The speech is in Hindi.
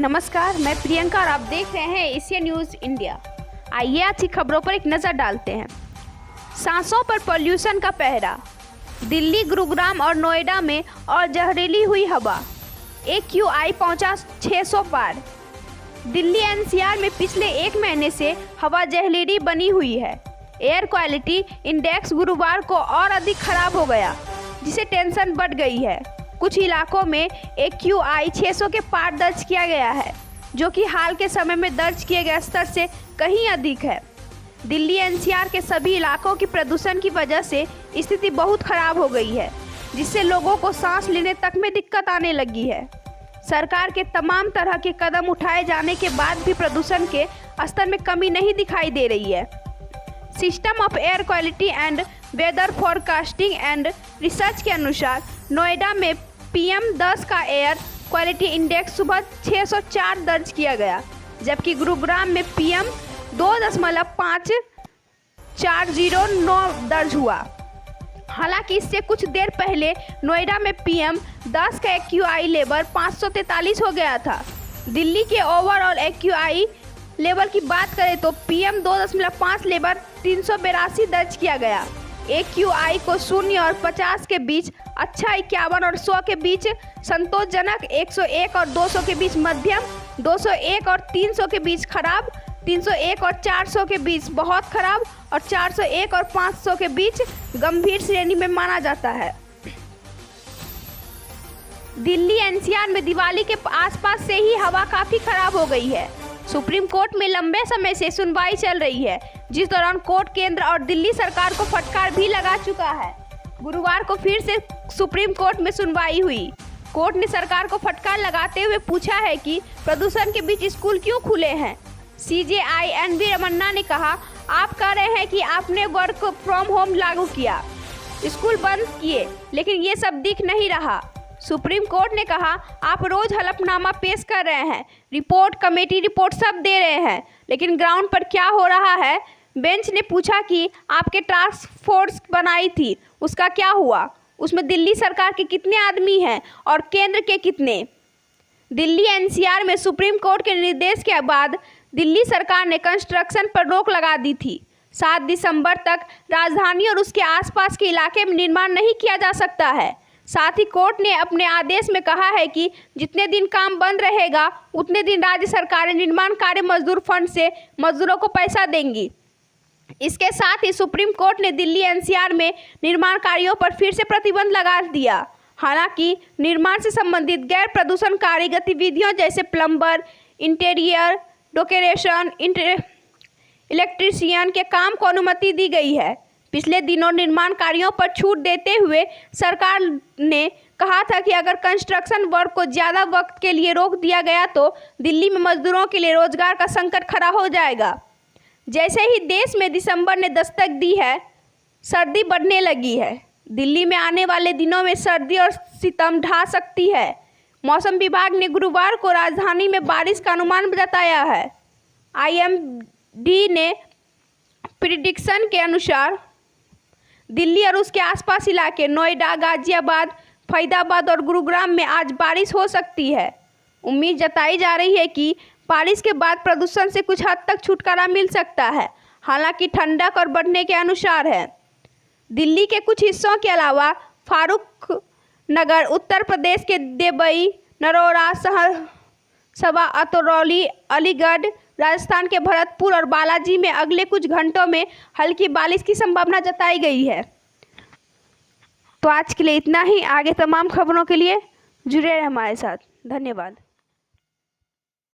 नमस्कार, मैं प्रियंका और आप देख रहे हैं एशियन न्यूज़ इंडिया। आइए आज की खबरों पर एक नज़र डालते हैं। सांसों पर पॉल्यूशन का पहरा, दिल्ली, गुरुग्राम और नोएडा में और जहरीली हुई हवा, AQI पहुंचा 600 पार। दिल्ली NCR में पिछले एक महीने से हवा जहरीली बनी हुई है। एयर क्वालिटी इंडेक्स गुरुवार को और अधिक खराब हो गया, जिससे टेंशन बढ़ गई है। कुछ इलाकों में AQI 600 के पार दर्ज किया गया है, जो कि हाल के समय में दर्ज किए गए स्तर से कहीं अधिक है। दिल्ली NCR के सभी इलाकों की प्रदूषण की वजह से स्थिति बहुत खराब हो गई है, जिससे लोगों को सांस लेने तक में दिक्कत आने लगी है। सरकार के तमाम तरह के कदम उठाए जाने के बाद भी प्रदूषण के स्तर में कमी नहीं दिखाई दे रही है। System of air quality and weather forecasting and research के अनुसार नोएडा में PM10 का एयर क्वालिटी इंडेक्स सुबह 604 दर्ज किया गया, जबकि गुरुग्राम में PM 2.5409 दर्ज हुआ। हालांकि इससे कुछ देर पहले नोएडा में PM10 का AQI लेवल 543 हो गया था। दिल्ली के ओवरऑल AQI लेवल की बात करें तो PM 2.5 लेवल 382 दर्ज किया गया। AQI को 0 और 50 के बीच अच्छा, 51 और 100 के बीच संतोषजनक, 101 और 200 के बीच मध्यम, 201 और 300 के बीच खराब, 301 और 400 के बीच बहुत खराब और 401 और 500 के बीच गंभीर श्रेणी में माना जाता है। दिल्ली NCR में दिवाली के आसपास से ही हवा काफ़ी खराब हो गई है। सुप्रीम कोर्ट में लंबे समय से सुनवाई चल रही है, जिस दौरान कोर्ट केंद्र और दिल्ली सरकार को फटकार भी लगा चुका है। गुरुवार को फिर से सुप्रीम कोर्ट में सुनवाई हुई। कोर्ट ने सरकार को फटकार लगाते हुए पूछा है कि प्रदूषण के बीच स्कूल क्यों खुले हैं। CJI NV रमन्ना ने कहा, आप कह रहे हैं कि आपने वर्क फ्रॉम होम लागू किया, स्कूल बंद किए, लेकिन ये सब दिख नहीं रहा। सुप्रीम कोर्ट ने कहा, आप रोज हलफनामा पेश कर रहे हैं, रिपोर्ट, कमेटी रिपोर्ट सब दे रहे हैं, लेकिन ग्राउंड पर क्या हो रहा है। बेंच ने पूछा कि आपके टास्क फोर्स बनाई थी, उसका क्या हुआ, उसमें दिल्ली सरकार के कितने आदमी हैं और केंद्र के कितने। दिल्ली NCR में सुप्रीम कोर्ट के निर्देश के बाद दिल्ली सरकार ने कंस्ट्रक्शन पर रोक लगा दी थी। 7 दिसंबर तक राजधानी और उसके आसपास के इलाके में निर्माण नहीं किया जा सकता है। साथ ही कोर्ट ने अपने आदेश में कहा है कि जितने दिन काम बंद रहेगा उतने दिन राज्य सरकारें निर्माण कार्य मजदूर फंड से मजदूरों को पैसा देंगी। इसके साथ ही सुप्रीम कोर्ट ने दिल्ली NCR में निर्माण कार्यों पर फिर से प्रतिबंध लगा दिया। हालांकि निर्माण से संबंधित गैर प्रदूषणकारी गतिविधियों जैसे प्लम्बर, इंटीरियर डेकोरेशन, इलेक्ट्रीशियन के काम को अनुमति दी गई है। पिछले दिनों निर्माण कार्यों पर छूट देते हुए सरकार ने कहा था कि अगर कंस्ट्रक्शन वर्क को ज़्यादा वक्त के लिए रोक दिया गया तो दिल्ली में मजदूरों के लिए रोजगार का संकट खड़ा हो जाएगा। जैसे ही देश में दिसंबर ने दस्तक दी है, सर्दी बढ़ने लगी है। दिल्ली में आने वाले दिनों में सर्दी और सितम ढा सकती है। मौसम विभाग ने गुरुवार को राजधानी में बारिश का अनुमान जताया है। IMD ने प्रिडिक्शन के अनुसार दिल्ली और उसके आसपास इलाके नोएडा, गाजियाबाद, फरीदाबाद और गुरुग्राम में आज बारिश हो सकती है। उम्मीद जताई जा रही है कि बारिश के बाद प्रदूषण से कुछ हद तक छुटकारा मिल सकता है, हालांकि ठंडक और बढ़ने के अनुसार है। दिल्ली के कुछ हिस्सों के अलावा फारूक नगर, उत्तर प्रदेश के देवई, नरोरा, सहरसा, अतरौली, अलीगढ़, राजस्थान के भरतपुर और बालाजी में अगले कुछ घंटों में हल्की बारिश की संभावना जताई गई है। तो आज के लिए इतना ही। आगे तमाम खबरों के लिए जुड़े रहें हमारे साथ। धन्यवाद।